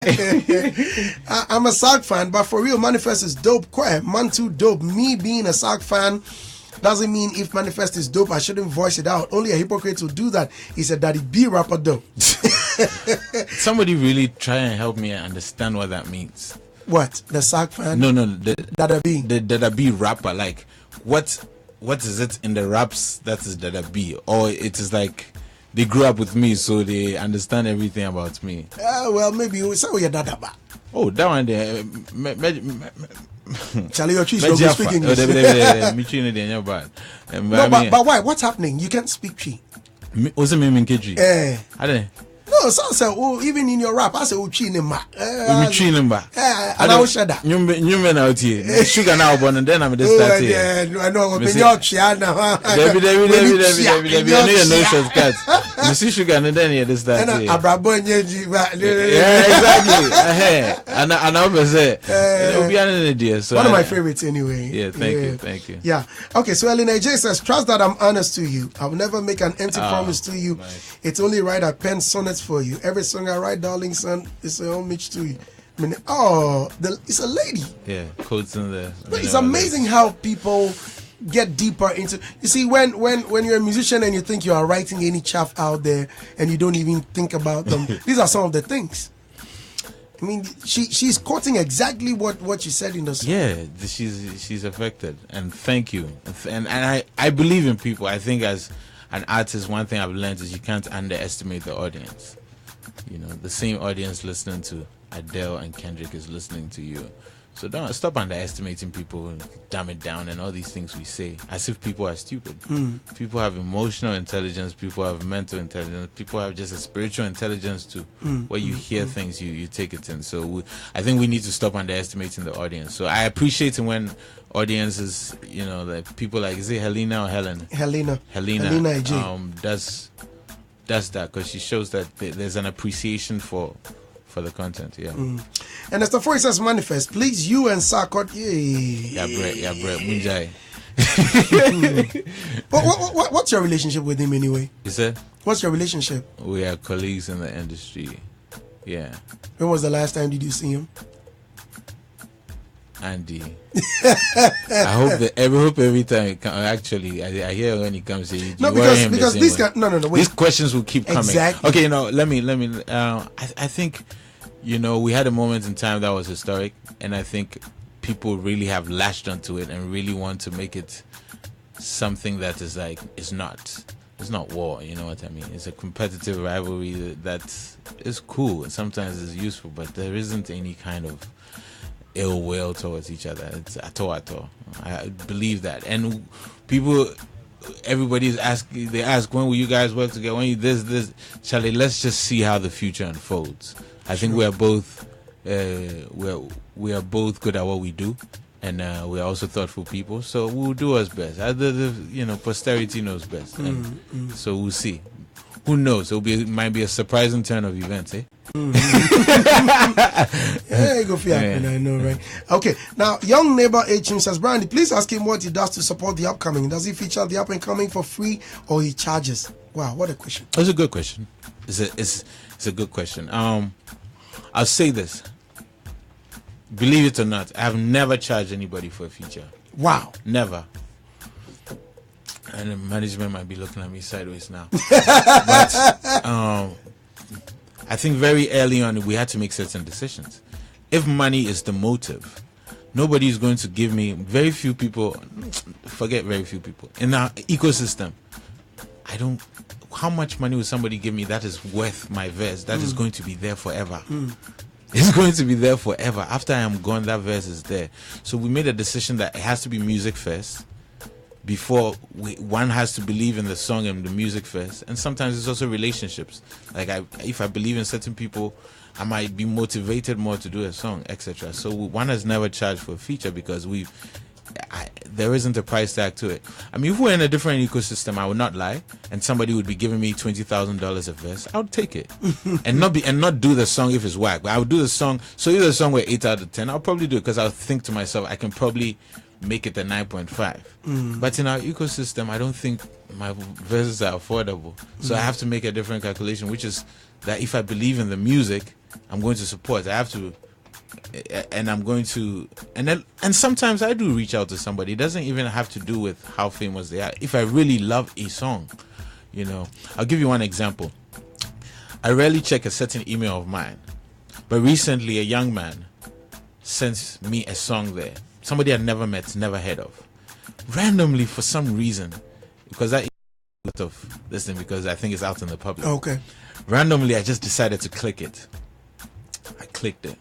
I'm a SAG fan, but for real, Manifest is dope. Quite man too dope. Me being a SAG fan doesn't mean if Manifest is dope, I shouldn't voice it out. Only a hypocrite will do that. He said Daddy B rapper though. Somebody really try and help me understand what that means. What? The SAG fan? No, the Dada B. The Dada B rapper. Like what is it in the raps that is Dada B? Or it is like they grew up with me, so they understand everything about me. Well, maybe you say you're Dada Ba. Oh, that one there. Charlie, your trees don't speak English. No, but why? What's happening? You can't speak Tree. What's the name in KG? I don't. No, so I said, oh, even in your rap, I say, oh, Chinema. Chinema. And I will share that. You men out here. Sugar now, but and then I'm just starting. Yeah, I know. When you're Chiana, David, I know no shortcut. You see sugar and then you just start. Yeah, exactly. And I always say, it'll be an idea. So one of my favorites anyway. Yeah, thank you. Yeah. Okay, so Elena J says, trust that I'm honest to you. I will never make an empty promise to you. Nice. It's only right I pen sonnets for you. Every song I write, darling son, is a homage to you. I mean, it's a lady. Yeah, quotes in there. But it's amazing how people get deeper into. You see, when you're a musician and you think you are writing any chaff out there and you don't even think about them, these are some of the things. I mean, she's quoting exactly what she said in the song. Yeah, she's affected, and thank you. And I believe in people. I think as an artist, one thing I've learned is you can't underestimate the audience. You know, the same audience listening to Adele and Kendrick is listening to you. So don't stop underestimating people, dumb it down, and all these things we say as if people are stupid. People have emotional intelligence. People have mental intelligence. People have just a spiritual intelligence too. Where you hear things, you take it in. So I think we need to stop underestimating the audience. So I appreciate it when audiences, you know, like people like, is it Helena or Helen? Helena does that because she shows that there's an appreciation for the content. And as the voice says, Manifest, please, you and Sarkot, yeah, Brett Munjai. What's your relationship with him anyway? You said? What's your relationship? We are colleagues in the industry. Yeah. When was the last time did you see him? Andy. I hope every time it comes, actually I hear when he comes here. No, because these guys, no, wait. These questions will keep coming. Exactly. Okay, let me I think, you know, we had a moment in time that was historic, and I think people really have latched onto it and really want to make it something that is like, it's not war, you know what I mean? It's a competitive rivalry that is cool and sometimes it's useful, but there isn't any kind of ill will towards each other. It's at all. I believe that. And everybody's asking, they ask, when will you guys work together? When you this, Charlie, let's just see how the future unfolds. I think we are both we are both good at what we do, and we are also thoughtful people, so we'll do our best. You know, posterity knows best, and so we'll see. Who knows? It might be a surprising turn of events, eh? Yeah, go for it. I know, right? Okay, now young neighbor H says, Brandy, please ask him what he does to support the upcoming. Does he feature the up and coming for free, or he charges? Wow, what a question! It's a good question. It's a good question. I'll say this. Believe it or not, I have never charged anybody for a feature. Wow. Never. And the management might be looking at me sideways now. But I think very early on we had to make certain decisions. If money is the motive, nobody is going to give me, very few people, forget very few people, in our ecosystem, how much money will somebody give me that is worth my verse, that is going to be there forever? It's going to be there forever. After I am gone, that verse is there. So we made a decision that it has to be music first. Before one has to believe in the song and the music first, and sometimes it's also relationships. Like if I believe in certain people, I might be motivated more to do a song, etc. So one has never charged for a feature because there isn't a price tag to it. I mean, if we're in a different ecosystem, I would not lie, and somebody would be giving me $20,000 a verse, I would take it, and not do the song if it's whack. But I would do the song. So if the song were 8 out of 10, I'll probably do it because I'll think to myself, I can probably make it a 9.5. But in our ecosystem, I don't think my verses are affordable. So I have to make a different calculation, which is that if I believe in the music, I'm going to support. I have to, and I'm going to, and sometimes I do reach out to somebody. It doesn't even have to do with how famous they are. If I really love a song, you know, I'll give you one example. I rarely check a certain email of mine, but recently a young man sent me a song there. Somebody I'd never met, never heard of. Randomly, for some reason, because I lot of this thing because I think it's out in the public. Okay. Randomly, I just decided to click it. I clicked it.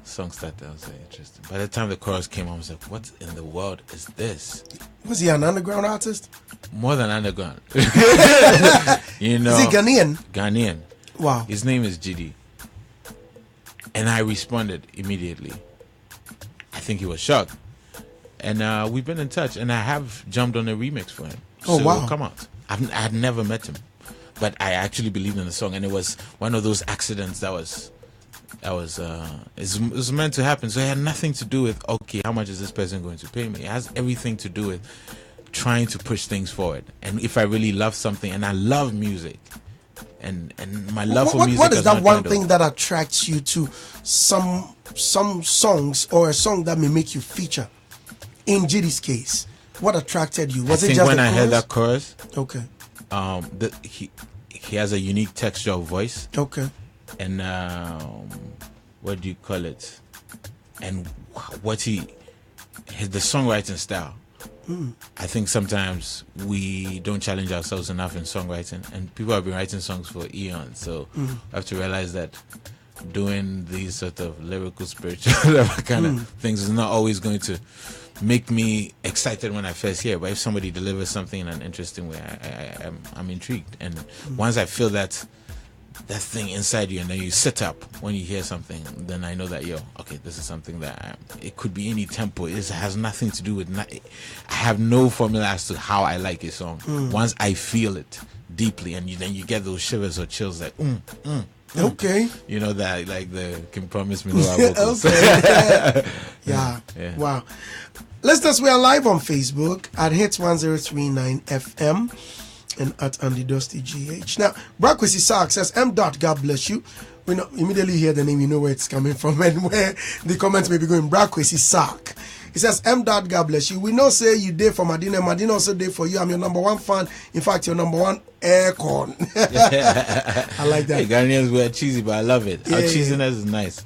Song started. I was like, interesting. By the time the chorus came, I was like, what in the world is this? Was he an underground artist? More than underground. You know. Is he Ghanaian? Ghanaian. Wow. His name is GD. And I responded immediately. I think he was shocked. And we've been in touch. And I have jumped on a remix for him. Oh, so wow. It'll come out. I had never met him. But I actually believed in the song. And it was one of those accidents that was it was meant to happen. So it had nothing to do with, okay, how much is this person going to pay me? It has everything to do with trying to push things forward. And if I really love something, and I love music, and my love for music. What is that one thing that attracts you to some songs, or a song that may make you feature? In GD's case, what attracted you? Was I it think just when the I chorus? heard that chorus, Okay. he has a unique texture of voice. Okay. And what do you call it? And what the songwriting style. I think sometimes we don't challenge ourselves enough in songwriting, and people have been writing songs for eons. So I have to realize that doing these sort of lyrical, spiritual kind of things is not always going to make me excited when I first hear. But if somebody delivers something in an interesting way, I'm intrigued. And once I feel that thing inside you, and then you sit up when you hear something, then I know that, okay, this is something that it could be any tempo. It has nothing to do with I have no formula as to how I like a song. Once I feel it deeply, and then you get those shivers or chills, like Okay. you know, that like the Can Promise Me No vocals. Okay. Yeah. Wow. Listeners, we are live on Facebook at Hits 1039 FM. And at Andy Dusty GH. Now, Brakwesi Sark says, M. Dot, God bless you. We know, immediately hear the name, you know where it's coming from and where the comments may be going. Brakwesi Sark. He says, M. Dot, God bless you. We know say you did for Madina. Madina also did for you. I'm your number one fan. In fact, your number one aircon. I like that. Hey, Ghanaians were cheesy, but I love it. Our cheesiness is nice.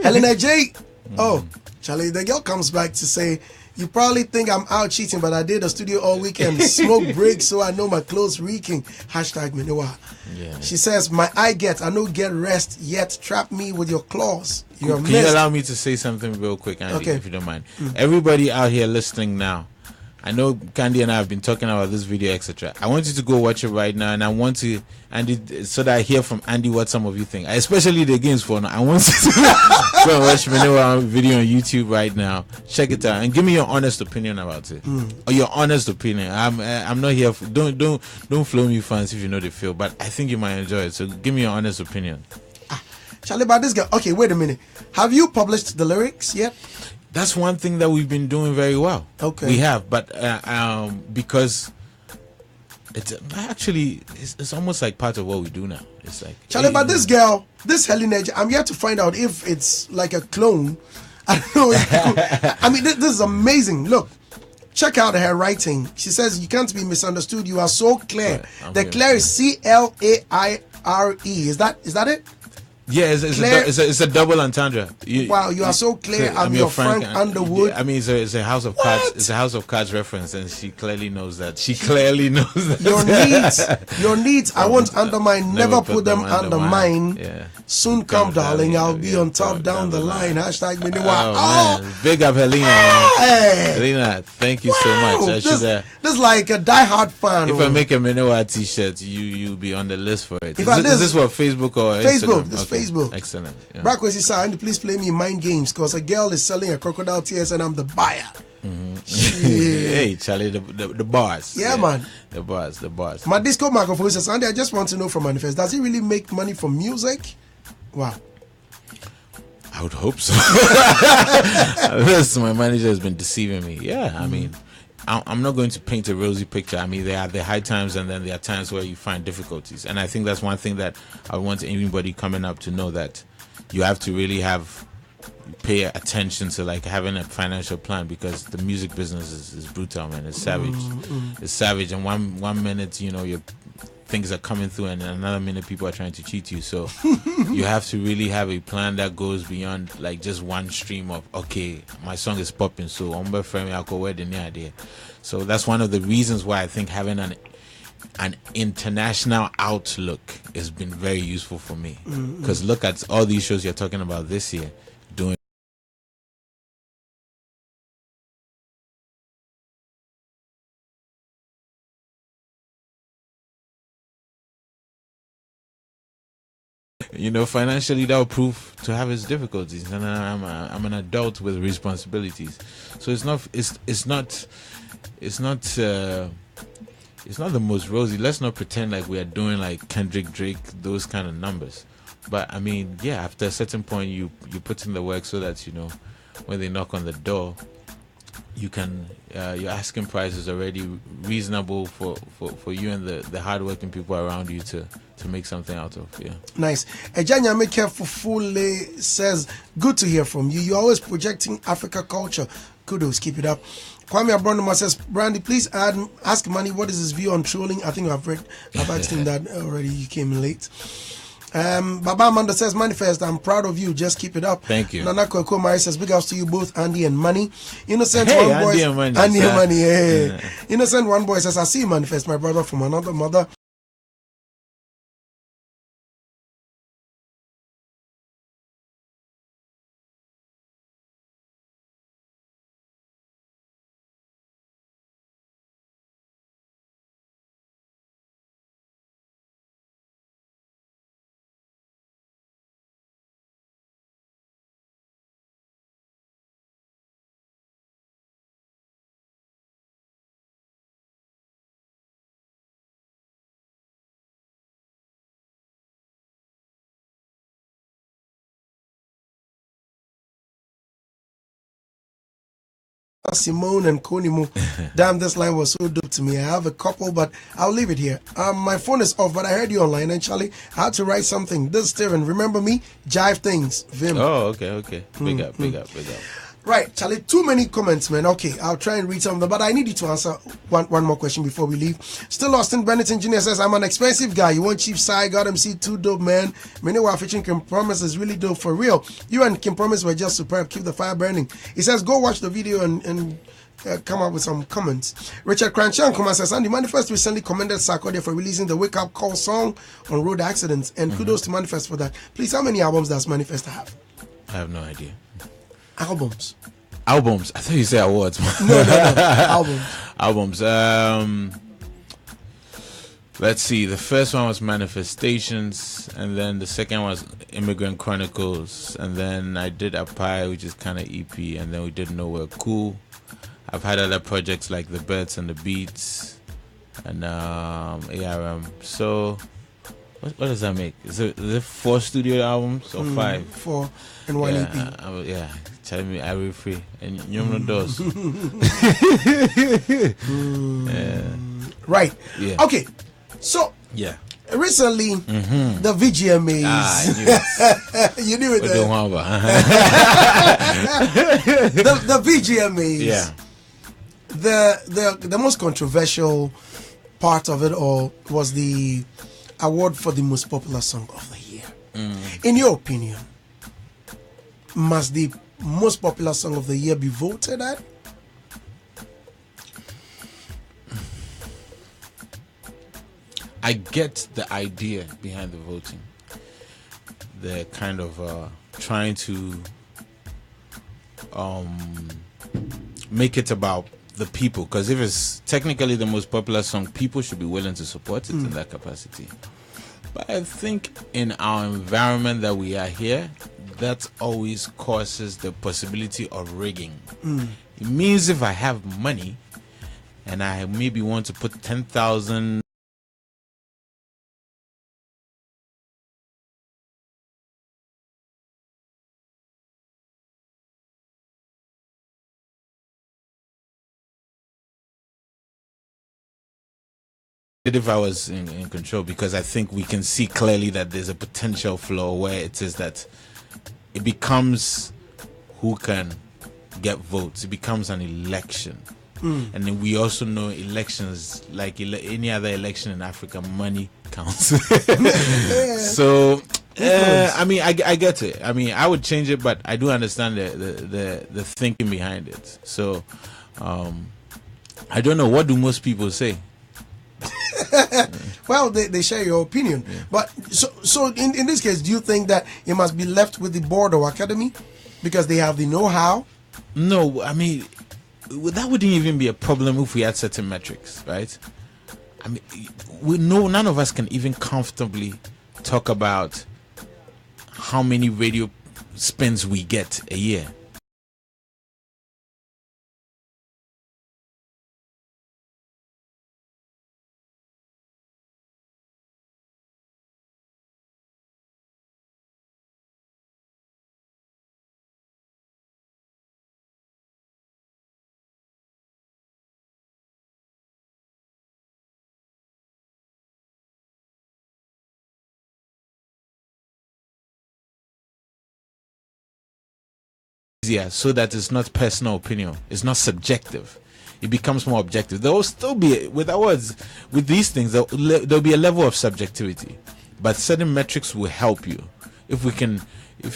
Helena J. Oh, Charlie, the girl comes back to say, you probably think I'm out cheating, but I did a studio all weekend. Smoke break, so I know my clothes reeking. Hashtag Minowa. Yeah. She says, I no get rest yet. Trap me with your claws. Can you allow me to say something real quick, Andy, if you don't mind? Everybody out here listening now, I know Candy and I have been talking about this video, etc. I want you to go watch it right now, and I want to, Andy, so that I hear from Andy what some of you think, especially the games for now. I want you to go and watch my video on YouTube right now. Check it out and give me your honest opinion about it, or your honest opinion. I'm not here for, don't flow me fans if you know the feel, but I think you might enjoy it. So give me your honest opinion. Charlie, about this guy. Okay, wait a minute. Have you published the lyrics yet? That's one thing that we've been doing very well. Okay, we have, but because it's actually it's almost like part of what we do now. It's like, Charlie, but this girl, this Helena, I'm yet to find out if it's like a clone. I don't know. I mean, this is amazing. Look, check out her writing. She says, "You can't be misunderstood. You are so clear." Right, the clear is CLAIRE. Is that it? Yeah, it's a double entendre. Wow, you are so clear. I'm your Frank Underwood. I mean, it's a House of Cards. It's a House of Cards reference, and she clearly knows that. Your needs. I won't undermine. Never put them under mine. Yeah. Soon come, darling. I'll be on top down the line. Hashtag Miniwa. Oh, big up, Helena. Hey. Helena, thank you so much. This is like a diehard fan. If I make a Miniwa t-shirt, you'll be on the list for it. Is this what Facebook or Facebook? Instagram? This Facebook. Excellent. Yeah. Brakwesi Sark, please play me Mind Games because a girl is selling a crocodile tears and I'm the buyer. Hey, Charlie, the bars. Yeah, man. The bars. My disco microphone says, Andy, I just want to know from Manifest, does he really make money from music? Wow. I would hope so. This, my manager has been deceiving me. Yeah, I mean, I'm not going to paint a rosy picture. I mean, there are the high times, and then there are times where you find difficulties. And I think that's one thing that I want anybody coming up to know, that you have to really pay attention to like having a financial plan, because the music business is brutal, man. It's savage. It's savage. And one minute, your things are coming through, and in another minute people are trying to cheat you. So you have to really have a plan that goes beyond like just one stream of, okay, my song is popping, so I'm gonna frame the idea. So that's one of the reasons why I think having an international outlook has been very useful for me, because look at all these shows you're talking about this year doing. Financially that will prove to have its difficulties, and I'm an adult with responsibilities. So it's not the most rosy. Let's not pretend like we are doing like Kendrick, Drake, those kind of numbers. But I mean, yeah, after a certain point, you put in the work so that when they knock on the door, you can your asking price is already reasonable for you and the hardworking people around you to make something out of. Yeah. Nice. Ejanya Meke Fufule says, good to hear from you. You're always projecting Africa culture. Kudos, keep it up. Kwame Abronoma says, Brandy, please ask Manny what is his view on trolling. I think I've asked him that already. You came late. Baba Amanda says, Manifest, I'm proud of you. Just keep it up. Thank you. Nana Koko Mari says, big ups to you both, Andy and Money. Innocent Hey, One Boy. Andy and Money. Andy and Money. Hey. Innocent One Boy says, I see you, Manifest, my brother from another mother. Simone and Konimu. Damn, this line was so dope to me. I have a couple, but I'll leave it here. My phone is off, but I heard you online, and Charlie, I had to write something. This is Steven. Remember me? Jive Things. Vim. Oh, okay. Big up. Right, Charlie, too many comments, man. Okay, I'll try and read some of them, but I need you to answer one more question before we leave. Still Austin Bennett Engineer says, I'm an expensive guy. You want cheap side, got MC, too dope, man. Meanwhile, featuring Kim Promise is really dope for real. You and Kim Promise were just superb. Keep the fire burning. He says, go watch the video and come up with some comments. Richard Cranchan says, Andy Manifest recently commended Sarkodie for releasing the Wake Up Call song on road accidents, and kudos to Manifest for that. Please, how many albums does Manifest have? I have no idea. Albums. I thought you said awards. No. Albums. Let's see. The first one was Manifestations, and then the second was Immigrant Chronicles, and then I did Apai, which is kind of EP, and then we did Nowhere Cool. I've had other projects like The Birds and the Beats, and ARM. So what does that make? Is it 4 studio albums or 5? 4 and 1 EP. Yeah. Tell me, I will free, and you know those. Right. Yeah. Okay. So. Yeah. Recently, the VGMAs. You knew it. The VGMAs. Yeah. The most controversial part of it all was the award for the most popular song of the year. In your opinion, must the most popular song of the year be voted at? I get the idea behind the voting. They're kind of trying to make it about the people, because if it's technically the most popular song, people should be willing to support it in that capacity. But I think in our environment that we are here, that always causes the possibility of rigging. It means if I have money and I maybe want to put 10,000 if I was in control, because I think we can see clearly that there's a potential flaw where it is that it becomes who can get votes. It becomes an election. And then we also know elections, like any other election in Africa, money counts. So, I mean, I get it. I mean, I would change it, but I do understand the thinking behind it. So, I don't know. What do most people say? Well, they share your opinion. Yeah. But so in this case, do you think that it must be left with the board or academy because they have the know-how? No, I mean, that wouldn't even be a problem if we had certain metrics, right? I mean, none of us can even comfortably talk about how many radio spins we get a year. So that it's not personal opinion, it's not subjective, it becomes more objective. There will still be, with these things, there'll be a level of subjectivity, but certain metrics will help you. If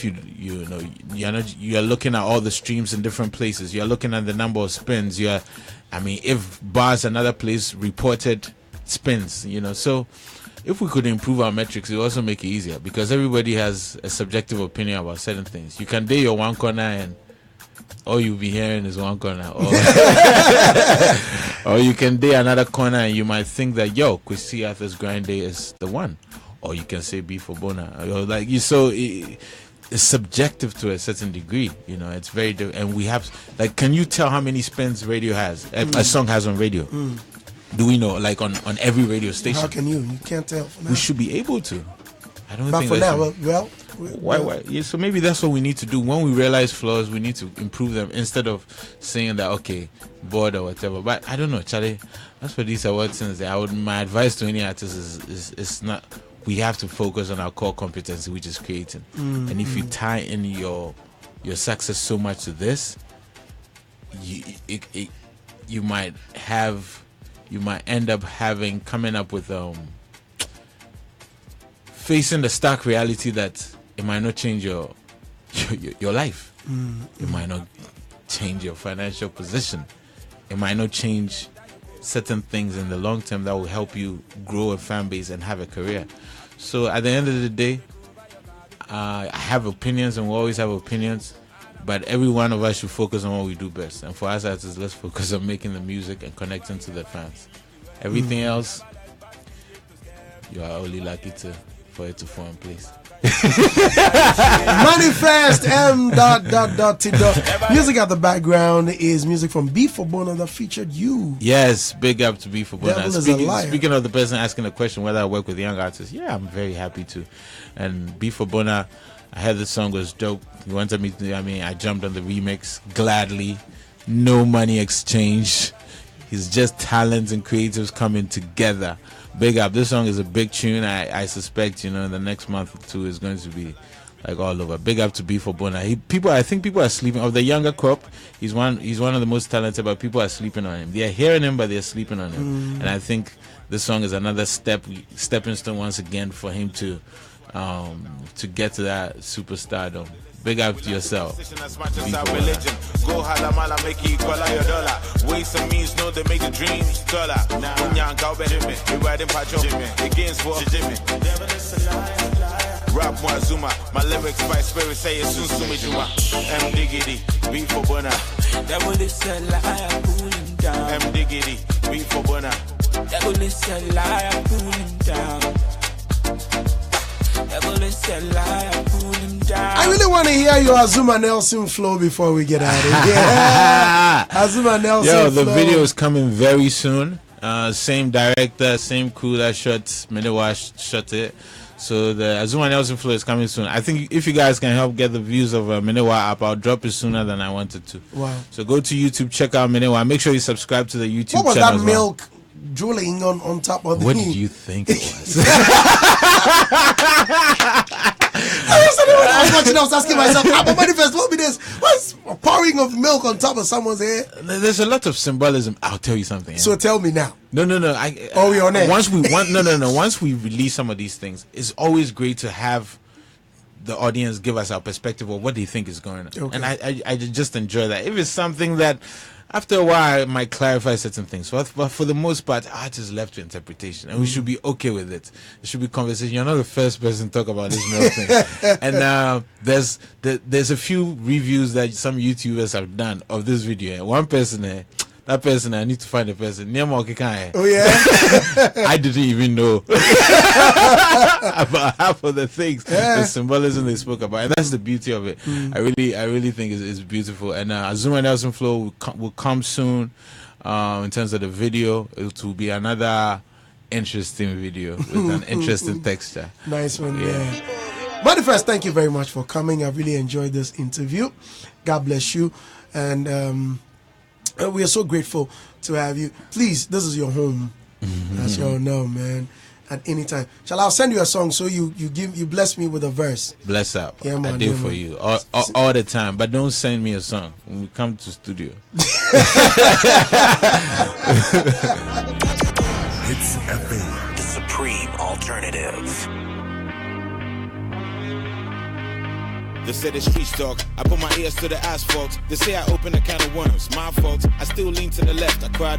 you're looking at all the streams in different places, you're looking at the number of spins, if bars another place reported spins, so if we could improve our metrics, it would also make it easier, because everybody has a subjective opinion about certain things. You can date your one corner and all you'll be hearing is one corner, or you can date another corner and you might think that Kwesi Arthur's grind day is the one, or you can say B for Bona, it's subjective to a certain degree. It's very and we have, like, can you tell how many spins radio has, a song has on radio? Do we know, like, on every radio station? How can you? You can't tell. We should be able to. I don't but think for now, why? Yeah, so maybe that's what we need to do. When we realize flaws, we need to improve them instead of saying that, okay, bored or whatever. But I don't know, Charlie. That's what these awards things. My advice to any artist is not. We have to focus on our core competency, which is creating. And if you tie in your success so much to this, you might end up coming up with facing the stark reality that it might not change your life. It might not change your financial position. It might not change certain things in the long term that will help you grow a fan base and have a career. So at the end of the day, I have opinions, and we always have opinions, but every one of us should focus on what we do best. And for us artists, let's focus on making the music and connecting to the fans. Everything else, you are only lucky for it to fall in place. Manifest M.T. Music at the background is music from B for Bona that featured you. Yes, big up to B for Bona. Devil is a liar. Speaking of the person asking the question whether I work with young artists, yeah, I'm very happy to. And B for Bona, I heard the song was dope. He wanted me to, I jumped on the remix gladly. No money exchange. It's just talents and creatives coming together. Big up. This song is a big tune. I suspect, in the next month or two is going to be like all over. Big up to B for Bona. I think people are sleeping. Of the younger crop, he's one of the most talented, but people are sleeping on him. They're hearing him, but they're sleeping on him. And I think this song is another stepping stone once again for him to get to that superstardom. Big up to yourself. Religion. Go halamala, make you call your dollar. Ways and means know they make the dreams taller. Now, go better me. We riding patrol. Against for Jimmy. Rap Mwazuma. My lyrics by spirit say it's soon me Juma. M Diggity, B for Bona. Devil is a liar, pull him down. M Diggity, B for Bona. Devil is a liar, pull him down. I really want to hear your Azuma Nelson flow before we get out of here. Yeah. Azuma Nelson the flow. video is coming very soon. Same director, same crew that shot Minewa shot it. So the Azuma Nelson flow is coming soon. I think if you guys can help get the views of Minewa up, I'll drop it sooner than I wanted to. Wow. So go to YouTube, check out Minewa. Make sure you subscribe to the YouTube channel. What was that milk drooling on top of the. What did you think it was? I was watching, I was asking myself, but Manifest, what be this? What's a pouring of milk on top of someone's head? There's a lot of symbolism. I'll tell you something. So tell me now. No. We're on air. Once we release some of these things, it's always great to have the audience give us our perspective of what they think is going on. Okay. And I just enjoy that. If it's something that after a while, it might clarify certain things. But for the most part, art is left to interpretation, and we should be okay with it. It should be conversation. You're not the first person to talk about this milk thing. And there's a few reviews that some YouTubers have done of this video. And one person, that person, I need to find the person. Oh yeah, I didn't even know about half of the things, the symbolism they spoke about, and that's the beauty of it. I really think it's beautiful. And Azuma Nelson Flow will come soon. In terms of the video, it will be another interesting video with an interesting texture. Nice one, yeah. Manifest, thank you very much for coming. I really enjoyed this interview. God bless you, and we are so grateful to have you. Please, this is your home. As you all know, man. At any time. I'll send you a song so you bless me with a verse. Bless up. Yeah, man, I do for you all the time. But don't send me a song when we come to studio. It's FM, the supreme alternative. They say the streets talk, I put my ears to the asphalt. They say I open a can of worms, my fault. I still lean to the left, I cried.